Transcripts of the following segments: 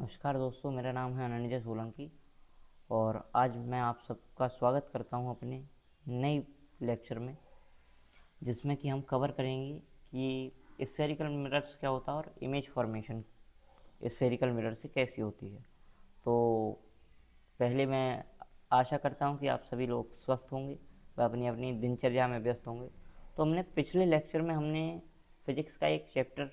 नमस्कार दोस्तों, मेरा नाम है अनन्य सोलंकी और आज मैं आप सबका स्वागत करता हूं अपने नई लेक्चर में, जिसमें कि हम कवर करेंगे कि स्फेरिकल मिरर्स क्या होता है और इमेज फॉर्मेशन स्फेरिकल मिरर से कैसी होती है। तो पहले मैं आशा करता हूं कि आप सभी लोग स्वस्थ होंगे व अपनी अपनी दिनचर्या में व्यस्त होंगे। तो हमने पिछले लेक्चर में फिजिक्स का एक चैप्टर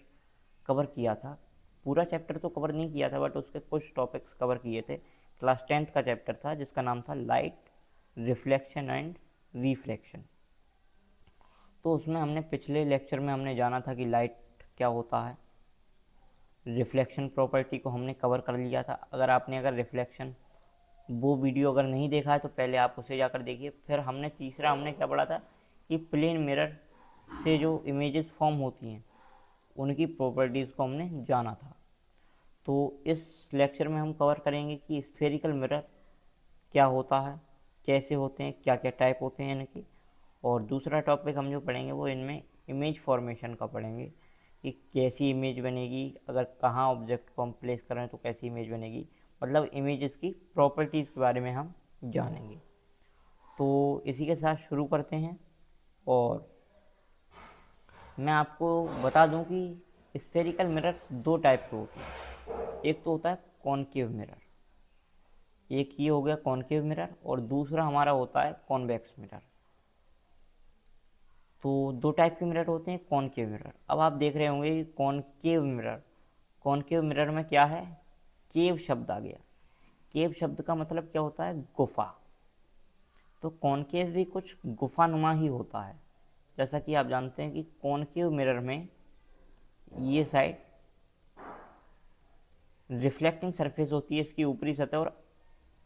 कवर किया था। पूरा चैप्टर तो कवर नहीं किया था, बट उसके कुछ टॉपिक्स कवर किए थे। क्लास 10th का चैप्टर था जिसका नाम था लाइट, रिफ्लेक्शन एंड रिफ्रैक्शन। तो उसमें हमने पिछले लेक्चर में हमने जाना था कि लाइट क्या होता है, रिफ्लेक्शन प्रॉपर्टी को हमने कवर कर लिया था। अगर रिफ्लेक्शन वो वीडियो अगर नहीं देखा है तो पहले आप उसे जाकर देखिए। फिर हमने क्या पढ़ा था कि प्लेन मिरर से जो इमेजेस फॉर्म होती हैं उनकी प्रॉपर्टीज़ को हमने जाना था। तो इस लेक्चर में हम कवर करेंगे कि स्फेरिकल मिरर क्या होता है, कैसे होते हैं, क्या क्या टाइप होते हैं इनकी। और दूसरा टॉपिक हम जो पढ़ेंगे वो इनमें इमेज फॉर्मेशन का पढ़ेंगे कि कैसी इमेज बनेगी, अगर कहाँ ऑब्जेक्ट को हम प्लेस करें तो कैसी इमेज बनेगी। मतलब इमेजेस की प्रॉपर्टीज़ के बारे में हम जानेंगे। तो इसी के साथ शुरू करते हैं। और मैं आपको बता दूं कि स्फेरिकल मिरर्स दो टाइप के होते हैं। एक तो होता है कॉनकेव मिरर, एक ये हो गया कॉनकेव मिरर, और दूसरा हमारा होता है कॉन्वेक्स मिरर। तो दो टाइप के मिरर होते हैं, कॉनकेव मिरर। अब आप देख रहे होंगे कि कॉनकेव मिरर में क्या है, केव शब्द आ गया। केव शब्द का मतलब क्या होता है, गुफा। तो कॉनकेव भी कुछ गुफानुमा ही होता है। जैसा कि आप जानते हैं कि कॉनकेव मिरर में ये साइड रिफ्लेक्टिंग सरफेस होती है, इसकी ऊपरी सतह, और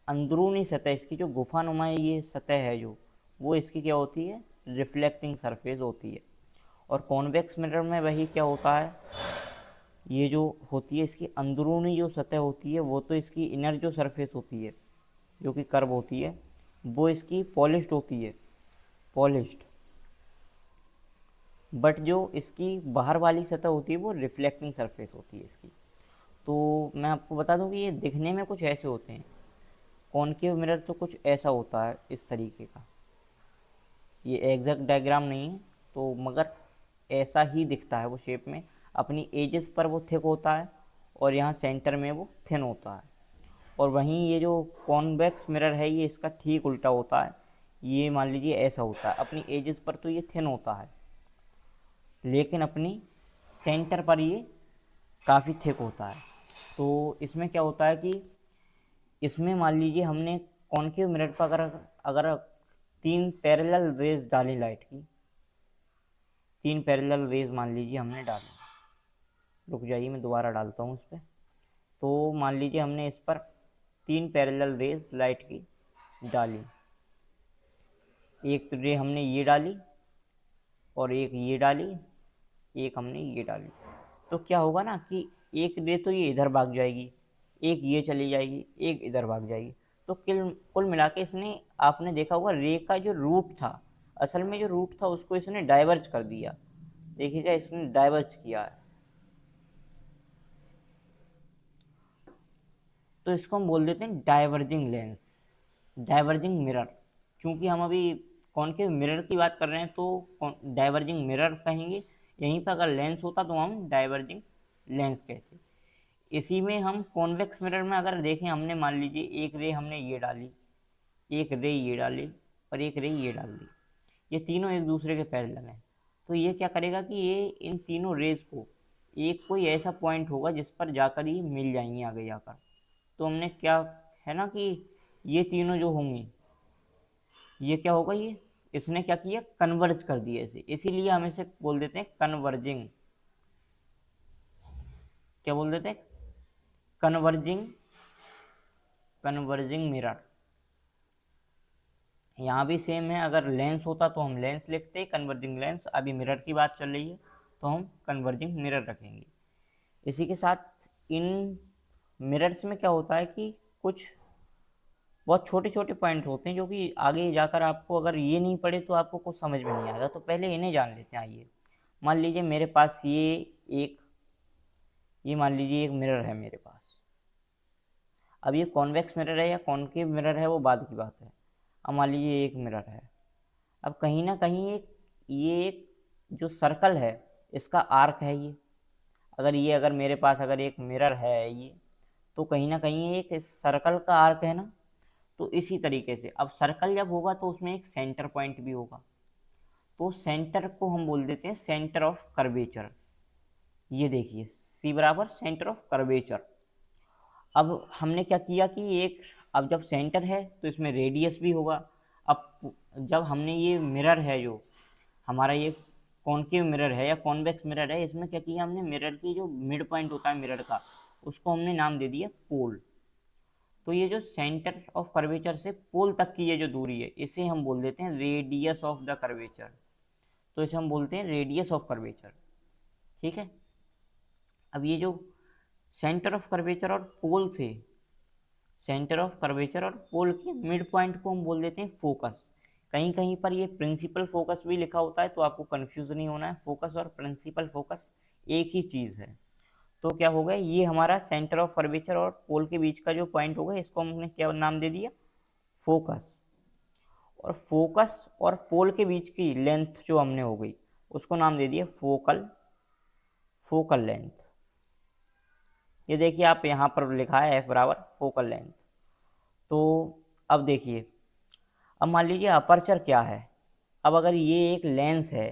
अंदरूनी सतह इसकी जो गुफानुमा ये सतह है जो, वो इसकी क्या होती है, रिफ्लेक्टिंग सरफेस होती है। और कॉन्वेक्स मिरर में वही क्या होता है, ये जो होती है इसकी अंदरूनी जो सतह होती है वो तो इसकी इनर जो सरफेस होती है जो कि कर्व होती है वो इसकी पॉलिश्ड होती है, पॉलिश्ड। बट जो इसकी बाहर वाली सतह होती है वो रिफ्लेक्टिंग सरफेस होती है इसकी। तो मैं आपको बता दूं कि ये दिखने में कुछ ऐसे होते हैं। कॉनकेव मिरर तो कुछ ऐसा होता है इस तरीके का, ये एग्जैक्ट डायग्राम नहीं है तो मगर ऐसा ही दिखता है वो शेप में। अपनी एजेस पर वो थिक होता है और यहाँ सेंटर में वो थिन होता है। और वहीं ये जो कॉन्वेक्स मिरर है ये इसका ठीक उल्टा होता है। ये मान लीजिए ऐसा होता है, अपनी एजेस पर तो ये थिन होता है लेकिन अपनी सेंटर पर ये काफ़ी थिक होता है। तो इसमें क्या होता है कि इसमें मान लीजिए हमने कॉनकेव मिरर पर अगर अगर तीन पैरेलल रेज डाली लाइट की, तीन पैरेलल रेज मान लीजिए हमने डाली। रुक जाइए, मैं दोबारा डालता हूँ इस पर। तो मान लीजिए हमने इस पर तीन पैरेलल रेज लाइट की डाली। एक रे हमने ये डाली और एक ये डाली, एक हमने ये डाली। तो क्या होगा ना कि एक रे तो ये इधर भाग जाएगी, एक ये चली जाएगी, एक इधर भाग जाएगी। तो कुल कुल मिला के इसने, आपने देखा होगा रे का जो रूट था, असल में जो रूट था उसको इसने डाइवर्ज कर दिया। देखिएगा इसने डाइवर्ज किया है। तो इसको हम बोल देते हैं डाइवर्जिंग लेंस, डाइवर्जिंग मिरर। क्योंकि हम अभी कॉनकेव मिरर की बात कर रहे हैं तो डाइवर्जिंग मिरर कहेंगे। यहीं पर अगर लेंस होता तो हम डाइवर्जिंग लेंस कहते। इसी में हम कॉन्वेक्स मिरर में अगर देखें, हमने मान लीजिए एक रे हमने ये डाली, एक रे ये डाली और एक रे ये डाल दी। ये तीनों एक दूसरे के पैरेलल हैं। तो ये क्या करेगा कि ये इन तीनों रेज को, एक कोई ऐसा पॉइंट होगा जिस पर जाकर ये मिल जाएंगी आगे जाकर। तो हमने क्या है ना कि ये तीनों जो होंगी, ये क्या होगा, ये इसने क्या किया, कन्वर्ज कर दिया इसे। इसीलिए हम इसे बोल देते हैं कन्वर्जिंग, क्या बोल देते हैं, कन्वर्जिंग, कन्वर्जिंग मिरर। यहाँ भी सेम है, अगर लेंस होता तो हम लेंस लिखते, कन्वर्जिंग लेंस। अभी मिरर की बात चल रही है तो हम कन्वर्जिंग मिरर रखेंगे। इसी के साथ इन मिरर्स में क्या होता है कि कुछ बहुत छोटे छोटे पॉइंट होते हैं जो कि आगे जाकर आपको, अगर ये नहीं पढ़े तो आपको कुछ समझ में नहीं आएगा। तो पहले इन्हें जान लेते हैं। आइए, मान लीजिए मेरे पास एक, ये मान लीजिए एक मिरर है मेरे पास। अब ये कॉन्वेक्स मिरर है या कॉनकेव मिरर है वो बाद की बात है। अब मान लीजिए एक मिरर है, अब कहीं ना कहीं ये एक जो सर्कल है इसका आर्क है ये। अगर मेरे पास अगर एक मिरर है ये, तो कहीं ना कहीं एक सर्कल का आर्क है ना। तो इसी तरीके से अब सर्कल जब होगा तो उसमें एक सेंटर पॉइंट भी होगा, तो सेंटर को हम बोल देते हैं सेंटर ऑफ कर्वेचर। ये देखिए सी बराबर सेंटर ऑफ कर्वेचर। अब हमने क्या किया कि एक, अब जब सेंटर है तो इसमें रेडियस भी होगा। अब जब हमने ये मिरर है जो हमारा ये कॉनकेव मिरर है या कॉन्वेक्स मिरर है, इसमें क्या किया हमने, मिरर की जो मिड पॉइंट होता है मिरर का, उसको हमने नाम दे दिया पोल। तो ये जो सेंटर ऑफ कर्वेचर से पोल तक की ये जो दूरी है इसे हम बोल देते हैं रेडियस ऑफ द कर्वेचर। तो इसे हम बोलते हैं रेडियस ऑफ कर्वेचर। ठीक है। अब ये जो सेंटर ऑफ कर्वेचर और पोल से, सेंटर ऑफ कर्वेचर और पोल के मिड पॉइंट को हम बोल देते हैं फोकस। कहीं कहीं पर ये प्रिंसिपल फोकस भी लिखा होता है, तो आपको कंफ्यूज नहीं होना है, फोकस और प्रिंसिपल फोकस एक ही चीज़ है। तो क्या होगा, ये हमारा सेंटर ऑफ कर्वेचर और पोल के बीच का जो पॉइंट होगा इसको हमने क्या नाम दे दिया, फोकस। और फोकस और पोल के बीच की लेंथ जो हमने हो गई उसको नाम दे दिया फोकल लेंथ। ये देखिए आप यहाँ पर लिखा है एफ बराबर फोकल लेंथ। तो अब देखिए, अब मान लीजिए अपर्चर क्या है। अब अगर ये एक लेंस है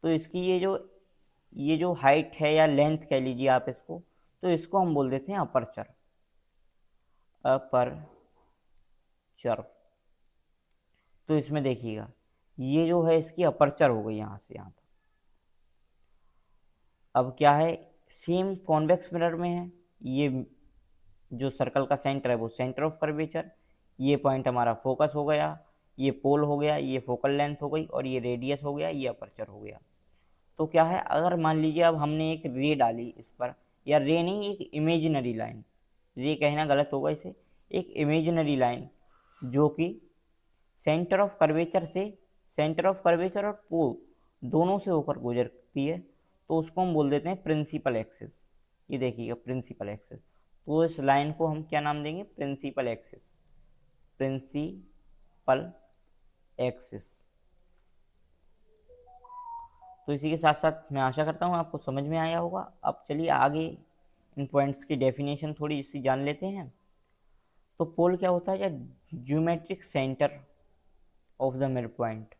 तो इसकी ये जो हाइट है या लेंथ कह लीजिए आप इसको, तो इसको हम बोल देते हैं अपर्चर। अपर्चर। तो इसमें देखिएगा ये जो है इसकी अपर्चर हो गई यहाँ से यहाँ तक। अब क्या है, सेम कॉन्वेक्स मिरर में है, ये जो सर्कल का सेंटर है वो सेंटर ऑफ कर्वेचर, ये पॉइंट हमारा फोकस हो गया, ये पोल हो गया, ये फोकल लेंथ हो गई, और ये रेडियस हो गया, ये अपर्चर हो गया। तो क्या है, अगर मान लीजिए अब हमने एक रे डाली इस पर, या रे नहीं, एक इमेजिनरी लाइन, रे कहना गलत होगा इसे, एक इमेजिनरी लाइन जो कि सेंटर ऑफ कर्वेचर से, सेंटर ऑफ कर्वेचर और पोल दोनों से होकर गुजरती है, तो उसको हम बोल देते हैं प्रिंसिपल एक्सिस। ये देखिएगा प्रिंसिपल एक्सिस। तो इस लाइन को हम क्या नाम देंगे, प्रिंसिपल एक्सिस, प्रिंसिपल एक्सिस। तो इसी के साथ साथ मैं आशा करता हूँ आपको समझ में आया होगा। अब चलिए आगे इन पॉइंट्स की डेफिनेशन थोड़ी सी जान लेते हैं। तो पोल क्या होता है, या geometric centre of the mid point.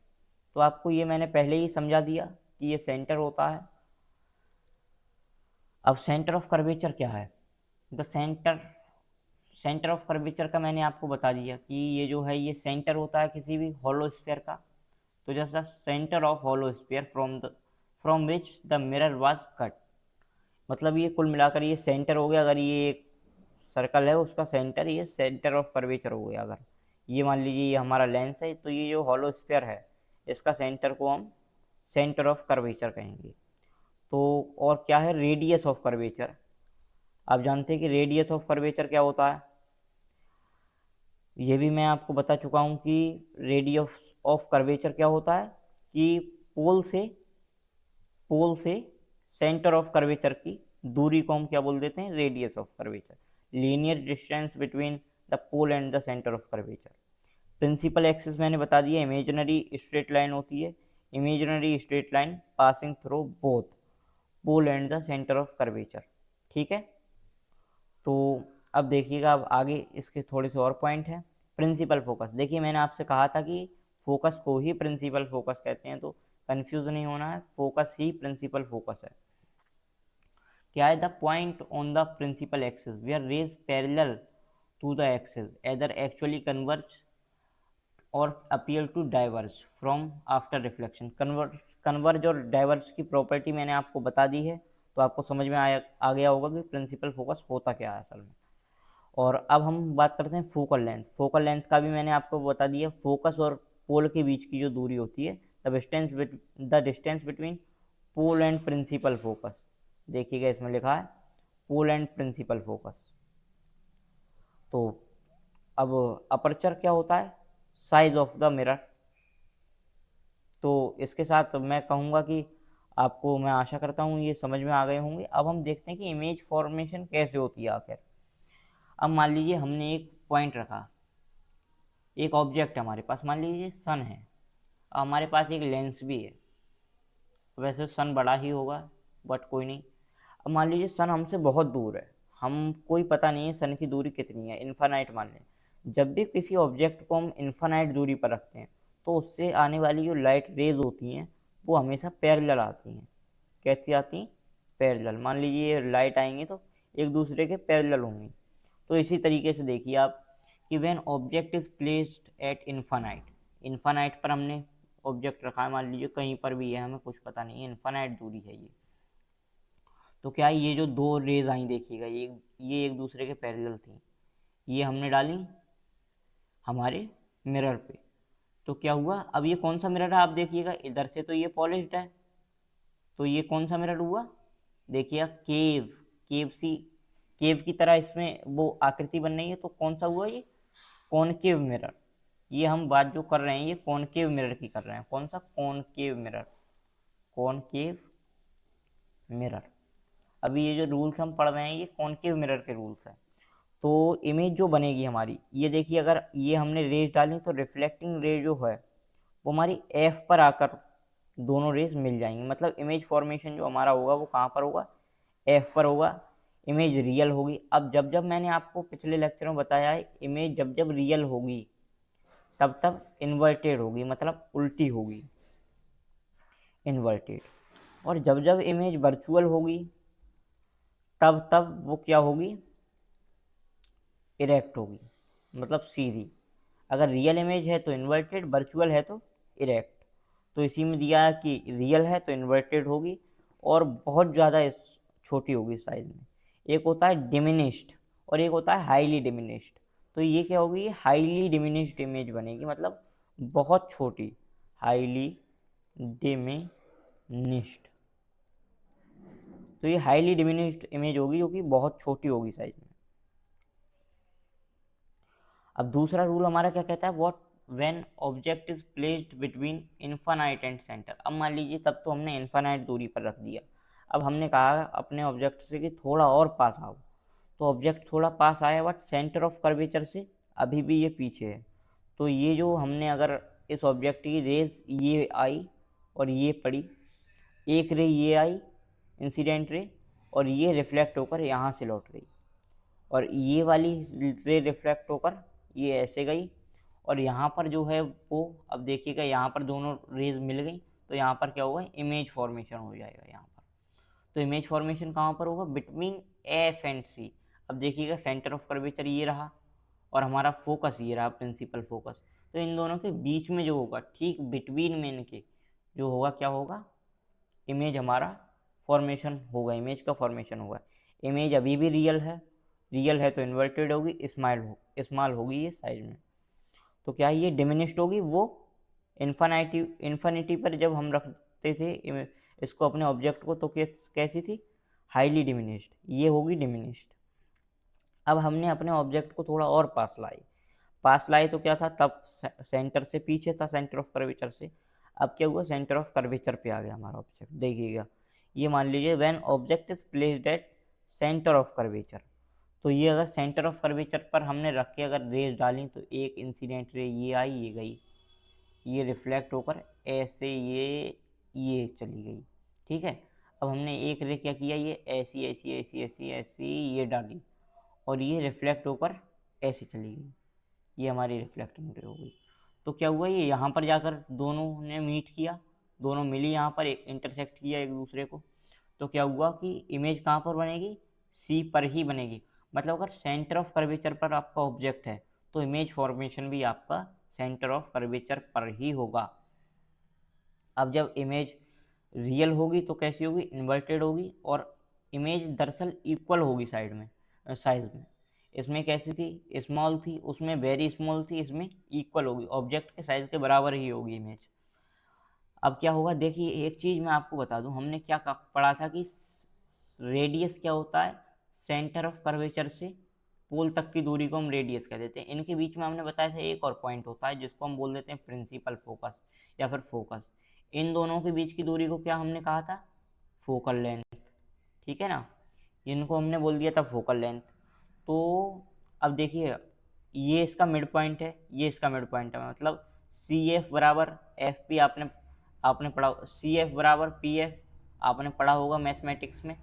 तो आपको ये मैंने पहले ही समझा दिया कि ये सेंटर होता है। अब सेंटर ऑफ कर्वेचर क्या है, द सेंटर ऑफ कर्वेचर का मैंने आपको बता दिया कि ये जो है ये सेंटर होता है किसी भी हॉलो स्फीयर का। तो जैसा centre of hollow sphere from which the mirror was cut, मतलब ये कुल मिलाकर ये सेंटर हो गया। अगर ये एक सर्कल है उसका सेंटर, ये सेंटर ऑफ कर्वेचर हो गया। अगर ये मान लीजिए ये हमारा लेंस है, तो ये जो हॉलो स्फीयर है इसका सेंटर को हम सेंटर ऑफ कर्वेचर कहेंगे। तो और क्या है, रेडियस ऑफ कर्वेचर। आप जानते हैं कि रेडियस ऑफ कर्वेचर क्या होता है, ये भी मैं आपको बता चुका हूँ कि रेडियस ऑफ कर्वेचर क्या होता है कि पोल से सेंटर ऑफ कर्वेचर की दूरी को हम क्या बोल देते हैं, radius of curvature, linear distance between the pole and the centre of curvature. Principal axis मैंने बता दिया, इमेजिनरी स्ट्रेट लाइन होती है, imaginary straight line passing through both pole and the centre of curvature. ठीक है। तो अब देखिएगा, अब आगे इसके थोड़े से और पॉइंट हैं। प्रिंसिपल फोकस, देखिए मैंने आपसे कहा था कि फोकस को ही प्रिंसिपल फोकस कहते हैं, तो कंफ्यूज नहीं होना है, फोकस ही प्रिंसिपल फोकस है। क्या है, the point on the principal axis where rays parallel to the axis either actually converge और appear to diverge from after reflection. Converge और डाइवर्ज की प्रॉपर्टी मैंने आपको बता दी है, तो आपको समझ में आ गया होगा कि प्रिंसिपल फोकस होता क्या है असल में। और अब हम बात करते हैं फोकल लेंथ। फोकल लेंथ का भी मैंने आपको बता दिया, फोकस और पोल के बीच की जो दूरी होती है, the distance between pole and principal focus. देखिएगा इसमें लिखा है पोल एंड प्रिंसिपल फोकस। तो अब अपर्चर क्या होता है, साइज ऑफ द मिरर। तो इसके साथ मैं कहूँगा कि आपको, मैं आशा करता हूँ ये समझ में आ गए होंगे। अब हम देखते हैं कि इमेज फॉर्मेशन कैसे होती है आखिर। अब मान लीजिए हमने एक पॉइंट रखा, एक ऑब्जेक्ट है हमारे पास, मान लीजिए सन है, अब हमारे पास एक लेंस भी है। वैसे सन बड़ा ही होगा बट कोई नहीं। अब मान लीजिए सन हमसे बहुत दूर है, हम कोई पता नहीं है सन की दूरी कितनी है, इन्फानाइट मान लें। जब भी किसी ऑब्जेक्ट को हम इन्फानाइट दूरी पर रखते हैं तो उससे आने वाली जो लाइट रेज होती हैं वो हमेशा पैरेलल आती हैं। कैसी आती हैं? पैरेलल। मान लीजिए लाइट आएंगी तो एक दूसरे के पैरेलल होंगी। तो इसी तरीके से देखिए आप कि when object is placed at infinite, infinite पर हमने ऑब्जेक्ट रखा है, मान लीजिए कहीं पर भी है, हमें कुछ पता नहीं है, इन्फानाइट दूरी है ये। तो क्या ये जो दो रेज आई देखिएगा, ये एक दूसरे के पैरेलल थी, ये हमने डाली हमारे मिरर पे। तो क्या हुआ, अब ये कौन सा मिरर है आप देखिएगा, इधर से तो ये पॉलिश्ड है, तो ये कौन सा मिरर हुआ, देखिए केव, केव सी, केव की तरह इसमें वो आकृति बन रही है, तो कौन सा हुआ ये, कॉनकेव मिरर। ये हम बात जो कर रहे हैं ये कॉनकेव मिरर की कर रहे हैं। कौन सा? Concave mirror, concave mirror. अभी ये जो रूल्स हम पढ़ रहे हैं ये कॉनकेव मिरर के रूल्स हैं। तो इमेज जो बनेगी हमारी, ये देखिए अगर ये हमने रेज डाली तो रिफ्लेक्टिंग रे जो है वो हमारी एफ पर आकर दोनों रेज मिल जाएंगी। मतलब इमेज फॉर्मेशन जो हमारा होगा वो कहाँ पर होगा, एफ पर होगा, इमेज रियल होगी। अब जब जब मैंने आपको पिछले लेक्चर में बताया है, इमेज जब जब रियल होगी तब तब इन्वर्टेड होगी, मतलब उल्टी होगी, इन्वर्टेड। और जब जब इमेज वर्चुअल होगी तब तब वो क्या होगी, इरेक्ट होगी, मतलब सीधी। अगर रियल इमेज है तो इन्वर्टेड, वर्चुअल है तो इरेक्ट। तो इसी में दिया है कि रियल है तो इन्वर्टेड होगी और बहुत ज़्यादा छोटी होगी साइज में। एक होता है डिमिनिश्ड और एक होता है हाईली डिमिनिश्ड। तो ये क्या होगी, हाईली डिमिनिश्ड इमेज बनेगी, मतलब बहुत छोटी, हाईली डिमिनिश्ड। तो ये हाईली डिमिनिश्ड इमेज होगी जो कि बहुत छोटी होगी साइज में। अब दूसरा रूल हमारा क्या कहता है, what when object is placed between infinite and centre. अब मान लीजिए तब तो हमने इन्फानाइट दूरी पर रख दिया, अब हमने कहा अपने ऑब्जेक्ट से कि थोड़ा और पास आओ, तो ऑब्जेक्ट थोड़ा पास आया बट सेंटर ऑफ कर्वेचर से अभी भी ये पीछे है। तो ये जो हमने अगर इस ऑब्जेक्ट की रेज ये आई और ये पड़ी, एक रे ये आई इंसिडेंट रे और ये रिफ्लेक्ट होकर यहाँ से लौट गई, और ये वाली रे रिफ्लेक्ट होकर ये ऐसे गई, और यहाँ पर जो है वो, अब देखिएगा यहाँ पर दोनों रेज मिल गई तो यहाँ पर क्या होगा, इमेज फॉर्मेशन हो जाएगा यहाँ पर। तो इमेज फॉर्मेशन कहाँ पर होगा, बिटवीन एफ एंड सी। अब देखिएगा सेंटर ऑफ कर्वेचर ये रहा और हमारा फोकस ये रहा, प्रिंसिपल फोकस। तो इन दोनों के बीच में जो होगा, ठीक बिटवीन में इनके जो होगा क्या होगा, इमेज हमारा फॉर्मेशन होगा, इमेज का फॉर्मेशन होगा। इमेज अभी भी रियल है, रियल है तो इन्वर्टेड होगी, स्मॉल होगी ये साइज में। तो क्या ये डिमिनिश्ड होगी, वो इन्फिनिटी पर जब हम रखते थे इसको अपने ऑब्जेक्ट को तो कैसी थी, हाईली डिमिनिश्ड, ये होगी डिमिनिश्ड। अब हमने अपने ऑब्जेक्ट को थोड़ा और पास लाए तो क्या था, तब सेंटर से पीछे था, सेंटर ऑफ कर्वेचर से। अब क्या हुआ, सेंटर ऑफ कर्वेचर पे आ गया हमारा ऑब्जेक्ट। देखिएगा ये मान लीजिए when object is placed at centre of curvature, तो ये अगर सेंटर ऑफ कर्वेचर पर हमने रख के अगर रेज डाली तो एक इंसिडेंट रे ये आई, ये गई, ये रिफ्लेक्ट होकर ऐसे ये चली गई, ठीक है। अब हमने एक रे क्या किया, ये ऐसी ऐसी ऐसी ऐसी ऐसी ये डाली और ये रिफ्लेक्ट होकर ऐसे चली गई, ये हमारी रिफ्लेक्टिंग रे हो गई। तो क्या हुआ, ये यहाँ पर जाकर दोनों ने मीट किया, दोनों मिली यहाँ पर इंटरसेक्ट किया एक दूसरे को। तो क्या हुआ कि इमेज कहाँ पर बनेगी, सी पर ही बनेगी। मतलब अगर सेंटर ऑफ कर्वेचर पर आपका ऑब्जेक्ट है तो इमेज फॉर्मेशन भी आपका सेंटर ऑफ कर्वेचर पर ही होगा। अब जब इमेज रियल होगी तो कैसी होगी, इन्वर्टेड होगी, और इमेज दरअसल इक्वल होगी साइड में, साइज में। इसमें कैसी थी, स्मॉल थी, उसमें वेरी स्मॉल थी, इसमें इक्वल होगी, ऑब्जेक्ट के साइज के बराबर ही होगी इमेज। अब क्या होगा, देखिए एक चीज़ मैं आपको बता दूं, हमने क्या पढ़ा था कि रेडियस क्या होता है, सेंटर ऑफ कर्वेचर से पोल तक की दूरी को हम रेडियस कह देते हैं। इनके बीच में हमने बताया था एक और पॉइंट होता है जिसको हम बोल देते हैं प्रिंसिपल फोकस या फिर फोकस। इन दोनों के बीच की दूरी को क्या हमने कहा था, फोकल लेंथ, ठीक है ना। इनको हमने बोल दिया था फोकल लेंथ। तो अब देखिए ये इसका मिड पॉइंट है, ये इसका मिड पॉइंट है, मतलब सी एफ बराबर एफ पी आपने आपने पढ़ा, सी एफ बराबर पी एफ आपने पढ़ा होगा मैथमेटिक्स में।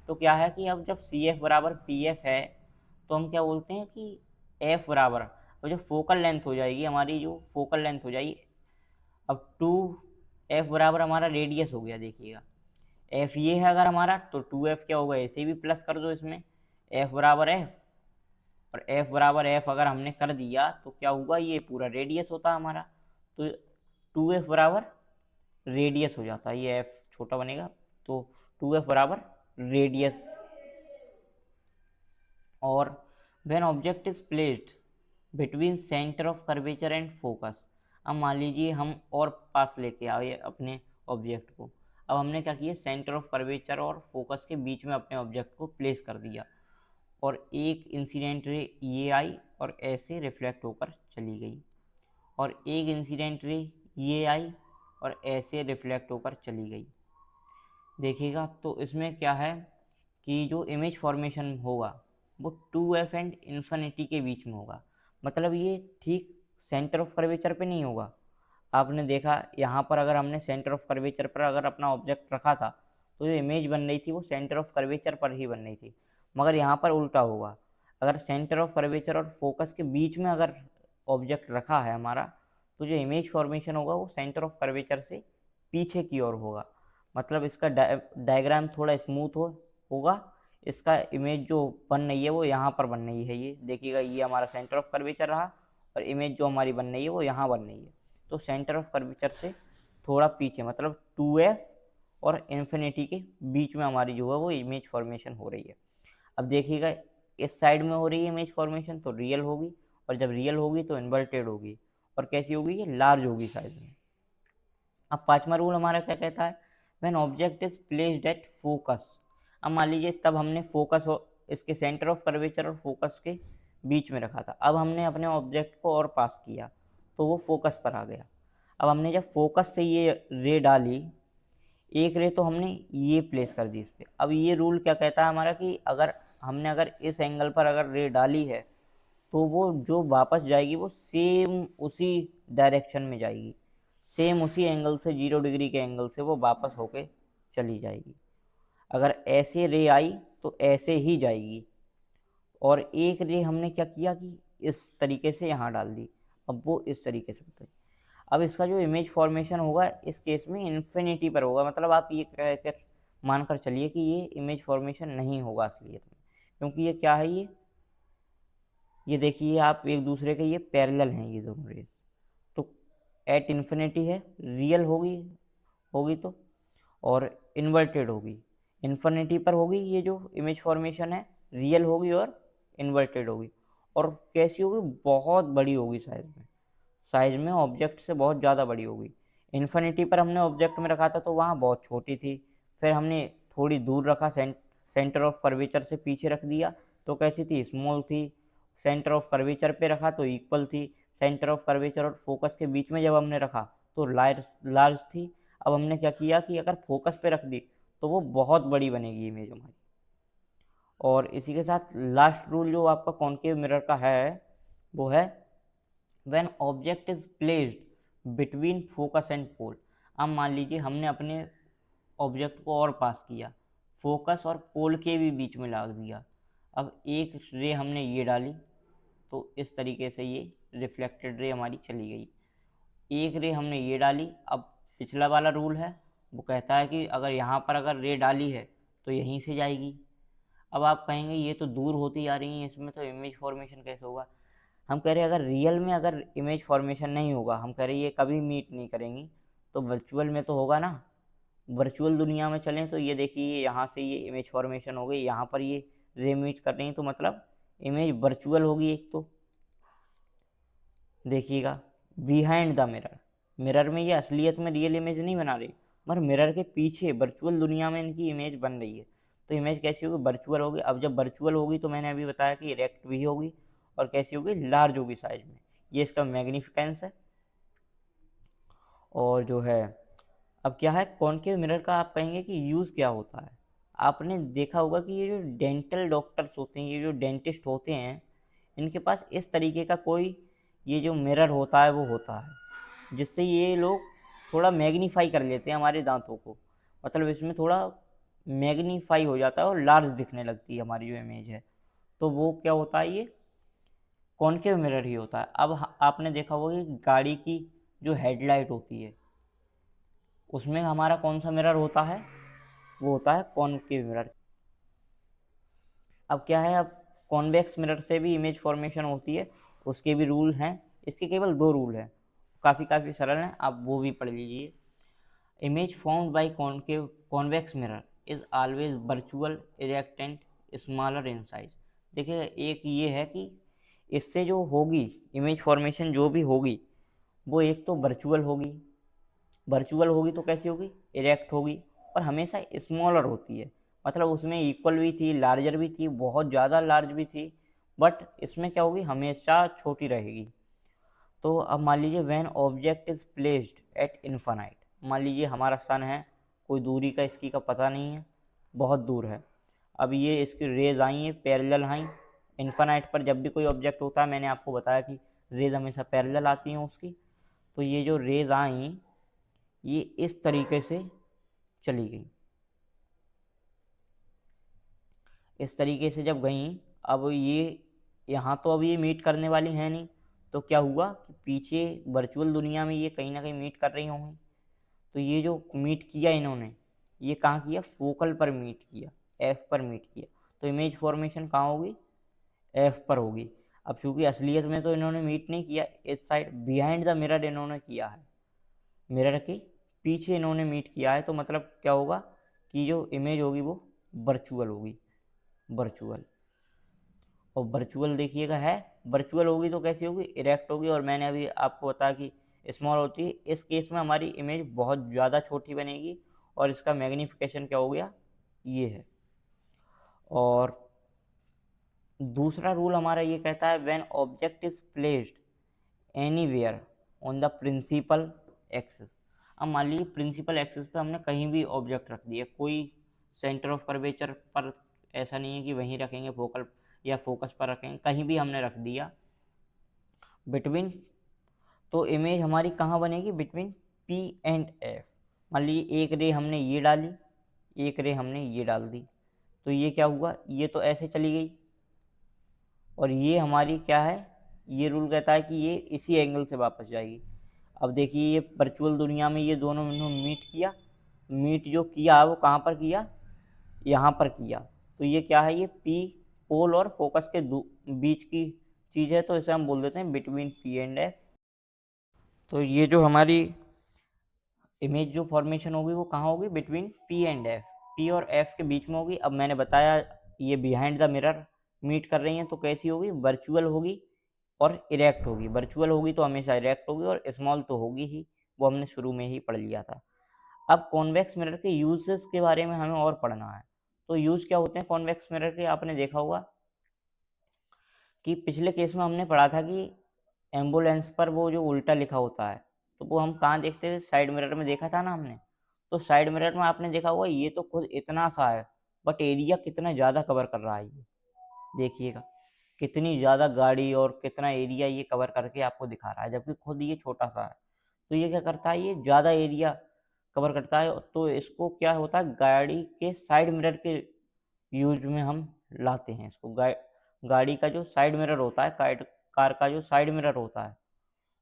तो क्या है कि अब जब सी एफ बराबर पी एफ है तो हम क्या बोलते हैं कि एफ बराबर, अब जो फोकल लेंथ हो जाएगी हमारी, जो फोकल लेंथ हो जाएगी, अब टू एफ बराबर हमारा रेडियस हो गया। देखिएगा एफ ये है अगर हमारा, तो टू एफ क्या होगा, ऐसे भी प्लस कर दो इसमें, एफ बराबर एफ, और एफ बराबर एफ अगर हमने कर दिया तो क्या हुआ, ये पूरा रेडियस होता है हमारा, तो टू एफ बराबर रेडियस हो जाता है, ये एफ छोटा बनेगा तो टू एफ बराबर रेडियस। और when object is placed between centre of curvature and focus, अब मान लीजिए हम और पास लेके आए अपने ऑब्जेक्ट को, अब हमने क्या किया, सेंटर ऑफ कर्वेचर और फोकस के बीच में अपने ऑब्जेक्ट को प्लेस कर दिया, और एक इंसिडेंट रे ये आई और ऐसे रिफ्लेक्ट होकर चली गई, और एक इंसिडेंट रे ये आई और ऐसे रिफ्लेक्ट होकर चली गई। देखिएगा तो इसमें क्या है कि जो इमेज फॉर्मेशन होगा वो टू एफ एंड इन्फिनिटी के बीच में होगा, मतलब ये ठीक सेंटर ऑफ कर्वेचर पे नहीं होगा। आपने देखा यहाँ पर अगर हमने सेंटर ऑफ कर्वेचर पर अगर अपना ऑब्जेक्ट रखा था तो जो इमेज बन रही थी वो सेंटर ऑफ कर्वेचर पर ही बन रही थी, मगर यहाँ पर उल्टा होगा, अगर सेंटर ऑफ कर्वेचर और फोकस के बीच में अगर ऑब्जेक्ट रखा है हमारा तो जो इमेज फॉर्मेशन होगा वो सेंटर ऑफ कर्वेचर से पीछे की ओर होगा, मतलब इसका डायग्राम थोड़ा स्मूथ होगा, इसका इमेज जो बन रही है वो यहाँ पर बन रही है, ये देखिएगा ये हमारा सेंटर ऑफ कर्वेचर रहा और इमेज जो हमारी बन रही है वो यहाँ बन रही है, तो सेंटर ऑफ कर्वेचर से थोड़ा पीछे, मतलब टू एफ और इन्फिनिटी के बीच में हमारी जो है वो इमेज फॉर्मेशन हो रही है। अब देखिएगा इस साइड में हो रही है इमेज फॉर्मेशन तो रियल होगी, और जब रियल होगी तो इन्वर्टेड होगी, और कैसी होगी, ये लार्ज होगी साइज में। अब पांचवा रूल हमारा क्या कहता है, when object is placed at focus, अब मान लीजिए तब हमने फोकस इसके सेंटर ऑफ कर्वेचर और फोकस के बीच में रखा था, अब हमने अपने ऑब्जेक्ट को और पास किया तो वो फोकस पर आ गया। अब हमने जब फोकस से ये रे डाली, एक रे तो हमने ये प्लेस कर दी इस पर, अब ये रूल क्या कहता है हमारा कि अगर इस एंगल पर अगर रे डाली है तो वो जो वापस जाएगी वो सेम उसी डायरेक्शन में जाएगी, सेम उसी एंगल से 0 डिग्री के एंगल से वो वापस होके चली जाएगी। अगर ऐसे रे आई तो ऐसे ही जाएगी, और एक रे हमने क्या किया कि इस तरीके से यहाँ डाल दी, अब वो इस तरीके से बताइए। अब इसका जो इमेज फॉर्मेशन होगा इस केस में इन्फिनिटी पर होगा, मतलब आप ये कहकर मानकर चलिए कि ये इमेज फॉर्मेशन नहीं होगा असलियत में, क्योंकि ये क्या है, ये देखिए आप एक दूसरे के ये पैरेलल हैं ये दोनों रेस, तो एट इन्फिनिटी है, रियल होगी होगी तो, और इन्वर्टेड होगी, इन्फिनिटी पर होगी ये जो इमेज फॉर्मेशन है, रियल होगी और इन्वर्टेड होगी, और कैसी होगी, बहुत बड़ी होगी साइज में ऑब्जेक्ट से बहुत ज़्यादा बड़ी होगी। इन्फिनिटी पर हमने ऑब्जेक्ट में रखा था तो वहाँ बहुत छोटी थी, फिर हमने थोड़ी दूर रखा, सेंटर ऑफ कर्वेचर से पीछे रख दिया तो कैसी थी, स्मॉल थी, सेंटर ऑफ कर्वेचर पे रखा तो इक्वल थी, सेंटर ऑफ कर्वेचर और फोकस के बीच में जब हमने रखा तो लार्ज थी। अब हमने क्या किया कि अगर फोकस पे रख दी तो वो बहुत बड़ी बनेगी इमेज हमारी। और इसी के साथ लास्ट रूल जो आपका कॉनकेव मिरर का है वो है when object is placed between focus and pole, अब मान लीजिए हमने अपने ऑब्जेक्ट को और पास किया, फोकस और पोल के भी बीच में ला दिया, अब एक रे हमने ये डाली तो इस तरीके से ये रिफ्लेक्टेड रे हमारी चली गई, एक रे हमने ये डाली, अब पिछला वाला रूल है वो कहता है कि अगर यहाँ पर अगर रे डाली है तो यहीं से जाएगी। अब आप कहेंगे ये तो दूर होती जा रही है, इसमें तो इमेज फॉर्मेशन कैसे होगा, हम कह रहे हैं अगर रियल में अगर इमेज फॉर्मेशन नहीं होगा, हम कह रहे हैं ये कभी मीट नहीं करेंगी, तो वर्चुअल में तो होगा ना, वर्चुअल दुनिया में चलें तो ये देखिए यहाँ से ये इमेज फॉर्मेशन हो गई, यहाँ पर ये रे मीट कर रही तो मतलब इमेज वर्चुअल होगी एक तो। देखिएगा बिहाइंड द मिरर, मिरर में ये असलियत में रियल इमेज नहीं बना रही, मगर मिरर के पीछे वर्चुअल दुनिया में इनकी इमेज बन रही है, तो इमेज कैसी होगी, वर्चुअल होगी। अब जब वर्चुअल होगी तो मैंने अभी बताया कि इरेक्ट भी होगी, और कैसी होगी, लार्ज होगी साइज में, ये इसका मैग्निफिकेंस है। और जो है अब क्या है कॉनकेव मिरर का, आप कहेंगे कि यूज़ क्या होता है, आपने देखा होगा कि ये जो डेंटल डॉक्टर्स होते हैं, ये जो डेंटिस्ट होते हैं, इनके पास इस तरीके का कोई ये जो मिरर होता है वो होता है, जिससे ये लोग थोड़ा मैग्नीफाई कर लेते हैं हमारे दांतों को, मतलब इसमें थोड़ा मैग्नीफाई हो जाता है और लार्ज दिखने लगती है हमारी जो इमेज है। तो वो क्या होता है, ये कॉनकेव मिरर ही होता है। अब आपने देखा होगा कि गाड़ी की जो हेडलाइट होती है उसमें हमारा कौन सा मिरर होता है, वो होता है कॉनकेव मिरर। अब क्या है, अब कॉन्वेक्स मिरर से भी इमेज फॉर्मेशन होती है, उसके भी रूल हैं। इसके केवल 2 रूल हैं, काफ़ी सरल हैं, आप वो भी पढ़ लीजिए। Image formed by concave convex mirror is always virtual, erect and smaller in size. देखिए, एक ये है कि इससे जो होगी इमेज फॉर्मेशन जो भी होगी वो एक तो वर्चुअल होगी तो कैसी होगी, इरेक्ट होगी, और हमेशा स्मॉलर होती है, मतलब उसमें इक्वल भी थी, लार्जर भी थी, बहुत ज़्यादा लार्ज भी थी, बट इसमें क्या होगी, हमेशा छोटी रहेगी। तो अब मान लीजिए when object is placed at infinite, मान लीजिए हमारा सन है, कोई दूरी का इसकी का पता नहीं है, बहुत दूर है। अब ये इसकी रेज आई हैं, पैरेलल आई। इन्फानाइट पर जब भी कोई ऑब्जेक्ट होता है, मैंने आपको बताया कि रेज हमेशा पैरेलल आती हैं उसकी। तो ये जो रेज आई ये इस तरीके से चली गई, इस तरीके से जब गई, अब ये यहाँ तो अब ये मीट करने वाली हैं नहीं, तो क्या हुआ कि पीछे वर्चुअल दुनिया में ये कहीं ना कहीं मीट कर रही होंगी। तो ये जो मीट किया इन्होंने, ये कहाँ किया, फोकल पर मीट किया, एफ पर मीट किया। तो इमेज फॉर्मेशन कहाँ होगी, एफ पर होगी। अब चूंकि असलियत में तो इन्होंने मीट नहीं किया, इस साइड बिहाइंड द मिरर इन्होंने किया है, मिरर के पीछे इन्होंने मीट किया है। तो मतलब क्या होगा कि जो इमेज होगी वो वर्चुअल होगी, वर्चुअल। और वर्चुअल देखिएगा है, वर्चुअल होगी तो कैसी होगी, इरेक्ट होगी। और मैंने अभी आपको बताया कि स्मॉल होती है, इस केस में हमारी इमेज बहुत ज़्यादा छोटी बनेगी और इसका मैग्नीफिकेशन क्या हो गया, ये है। और दूसरा रूल हमारा ये कहता है when object is placed anywhere on the principal axis. अब मान लीजिए प्रिंसिपल एक्सिस पे हमने कहीं भी ऑब्जेक्ट रख दिया, कोई सेंटर ऑफ कर्वेचर पर ऐसा नहीं है कि वहीं रखेंगे फोकल या फोकस पर रखेंगे, कहीं भी हमने रख दिया बिटवीन, तो इमेज हमारी कहाँ बनेगी, बिटवीन पी एंड एफ। मान लीजिए एक रे हमने ये डाली, एक रे हमने ये डाल दी, तो ये क्या हुआ, ये तो ऐसे चली गई, और ये हमारी क्या है, ये रूल कहता है कि ये इसी एंगल से वापस जाएगी। अब देखिए, ये वर्चुअल दुनिया में ये दोनों इन्होंने मीट किया, मीट जो किया वो कहाँ पर किया, यहाँ पर किया। तो ये क्या है, ये पी पोल और फोकस के बीच की चीज़ है, तो इसे हम बोल देते हैं बिटवीन पी एंड एफ। तो ये जो हमारी इमेज जो फॉर्मेशन होगी वो कहाँ होगी, between P and F, P और एफ के बीच में होगी। अब मैंने बताया ये बिहाइंड द मिरर मीट कर रही हैं, तो कैसी होगी, वर्चुअल होगी और इरेक्ट होगी। वर्चुअल होगी तो हमेशा इरेक्ट होगी, और स्मॉल तो होगी ही, वो हमने शुरू में ही पढ़ लिया था। अब कॉन्वेक्स मिरर के यूजेस के बारे में हमें और पढ़ना है। तो यूज क्या होते हैं कॉन्वेक्स मिरर के, आपने देखा होगा कि पिछले केस में हमने पढ़ा था कि एम्बुलेंस पर वो जो उल्टा लिखा होता है, तो वो हम कहाँ देखते थे, साइड मिरर में देखा था ना हमने। तो साइड मिरर में आपने देखा होगा ये तो खुद इतना सा है, बट एरिया कितना ज़्यादा कवर कर रहा है, ये देखिएगा कितनी ज़्यादा गाड़ी और कितना एरिया ये कवर करके आपको दिखा रहा है, जबकि खुद ये छोटा सा है। तो ये क्या करता है, ये ज़्यादा एरिया कवर करता है। तो इसको क्या होता है, गाड़ी के साइड मिरर के यूज में हम लाते हैं इसको। गाड़ी का जो साइड मिरर होता है, कार का जो साइड मिरर होता है,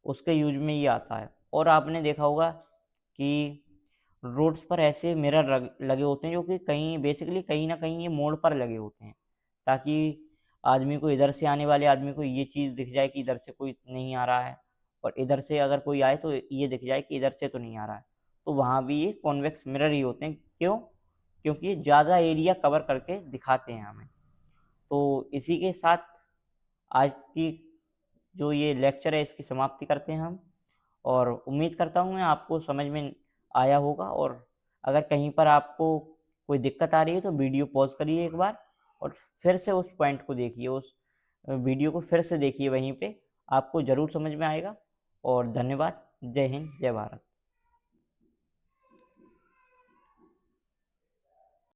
उसके यूज में ये आता है। और आपने देखा होगा कि रोड्स पर ऐसे मिरर लगे होते हैं जो कि कहीं बेसिकली कहीं ना कहीं ये मोड़ पर लगे होते हैं, ताकि आदमी को, इधर से आने वाले आदमी को ये चीज़ दिख जाए कि इधर से कोई नहीं आ रहा है, और इधर से अगर कोई आए तो ये दिख जाए कि इधर से तो नहीं आ रहा है। तो वहाँ भी ये कॉन्वेक्स मिरर ही होते हैं। क्यों, क्योंकि ये ज़्यादा एरिया कवर करके दिखाते हैं हमें। तो इसी के साथ आज की जो ये लेक्चर है इसकी समाप्ति करते हैं हम, और उम्मीद करता हूँ मैं आपको समझ में आया होगा। और अगर कहीं पर आपको कोई दिक्कत आ रही है तो वीडियो पॉज करिए एक बार, और फिर से उस पॉइंट को देखिए, उस वीडियो को फिर से देखिए, वहीं पे आपको ज़रूर समझ में आएगा। और धन्यवाद। जय हिंद, जय भारत।